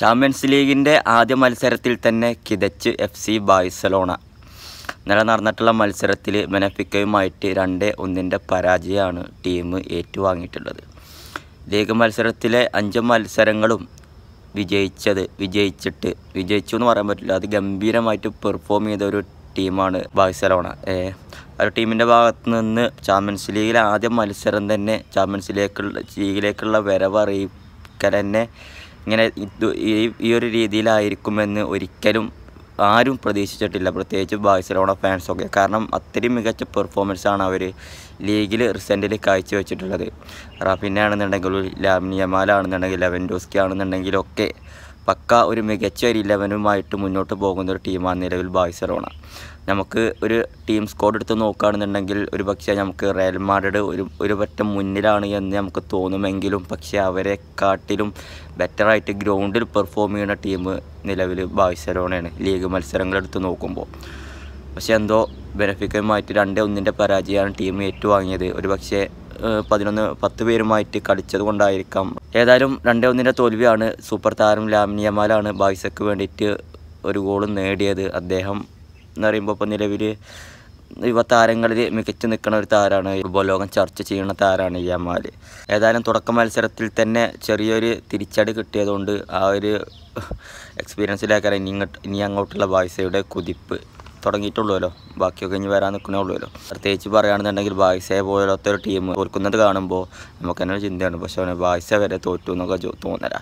Champions ലീഗിൻ്റെ ആദ്യ മത്സരത്തിൽ തന്നെ കിതച്ച് FC ബാഴ്സലോണ. ഇന്നലെ നടന്നിട്ടുള്ള മത്സരത്തിൽ ബെനഫിക്കയുമായിട്ട് 2-1 പരാജയമാണ് ടീം ഏറ്റുവാങ്ങിയിട്ടുള്ളത്. ലീഗ് മത്സരത്തിലെ 5 മത്സരങ്ങളും വിജയിച്ചു എന്ന് പറയാൻ പറ്റില്ല. അത് ഗംഭീരമായിട്ട് പെർഫോം ചെയ്ത ഒരു ടീമാണ് ബാഴ്സലോണ. ഒരു ടീമിൻ്റെ ഭാഗത്ത് നിന്ന് ചാമ്പ്യൻസ് ലീഗിലെ ആദ്യ മത്സരം തന്നെ ചാമ്പ്യൻസ് ലീഗിലേക്കുള്ള വരവ് അറിയിക്കൽ തന്നെ ഇങ്ങനെ ഈ ഒരു രീതിയിലായിരിക്കുമെന്ന് ഒരിക്കലും ആരും പ്രതീക്ഷിച്ചിട്ടില്ല, പ്രത്യേകിച്ച് ബാഴ്സലോണ ഫാൻസൊക്കെ. കാരണം അത്രയും മികച്ച പെർഫോമൻസാണ് അവർ ലീഗിൽ റിസെൻറ്റിൽ കാഴ്ചവെച്ചിട്ടുള്ളത്. റാഫിന ആണെന്നുണ്ടെങ്കിൽ, ലാമിൻ യമാലാണെന്നുണ്ടെങ്കിൽ, ലെവൻഡോസ്കി ആണെന്നുണ്ടെങ്കിലൊക്കെ പക്ക ഒരു മികച്ച ഒരു 11 മുന്നോട്ട് പോകുന്ന ഒരു ടീമാണ് നിലവിൽ ബാഴ്സലോണ. നമുക്ക് ഒരു ടീം സ്കോഡ് എടുത്ത് നോക്കുകയാണെന്നുണ്ടെങ്കിൽ ഒരു പക്ഷേ നമുക്ക് റയൽ മാഡ്രിഡ് ഒരു പറ്റം മുന്നിലാണ് എന്ന് നമുക്ക് തോന്നുമെങ്കിലും, പക്ഷേ അവരെക്കാട്ടിലും ബെറ്ററായിട്ട് ഗ്രൗണ്ടിൽ പെർഫോം ചെയ്യുന്ന ടീം നിലവിൽ ബാഴ്സലോണയാണ് ലീഗ് മത്സരങ്ങളെടുത്ത് നോക്കുമ്പോൾ. പക്ഷേ എന്തോ ബെനഫിക്കയുമായിട്ട് 2-1 പരാജയമാണ് ടീം ഏറ്റുവാങ്ങിയത്. ഒരു പക്ഷേ 10 പേരുമായിട്ട് കളിച്ചത് കൊണ്ടായിരിക്കാം. ഏതായാലും 2-1 തോൽവിയാണ്. സൂപ്പർ താരം ലാമിൻ യമാലാണ് ബാഴ്സയ്ക്ക് വേണ്ടിയിട്ട് ഒരു ഗോൾ നേടിയത്. അദ്ദേഹം എന്ന് പറയുമ്പോൾ ഇപ്പോൾ നിലവിൽ യുവതാരങ്ങളിൽ മികച്ചു നിൽക്കുന്ന ഒരു താരമാണ്. ഫുട്ബോൾ ലോകം ചർച്ച ചെയ്യുന്ന താരമാണ് യമാൽ. ഏതായാലും തുടക്ക മത്സരത്തിൽ തന്നെ ചെറിയൊരു തിരിച്ചടി കിട്ടിയതുകൊണ്ട് ആ ഒരു എക്സ്പീരിയൻസിലേക്കാണ് ഇനി അങ്ങോട്ടുള്ള ബാഴ്സയുടെ കുതിപ്പ് തുടങ്ങിയിട്ടുള്ളൂല്ലോ. ബാക്കിയൊക്കെ ഇനി വരാൻ നിൽക്കണുള്ളൂല്ലോ. പ്രത്യേകിച്ച് പറയുകയാണെന്നുണ്ടെങ്കിൽ ബാഴ്സയെ പോലത്തെ ഒരു ടീം തോൽക്കുന്നത് കാണുമ്പോൾ നമുക്ക് തന്നെ ഒരു ചിന്തയാണ്. പക്ഷേ ബാഴ്സ വരെ തോറ്റു എന്നൊക്കെ തോന്നല.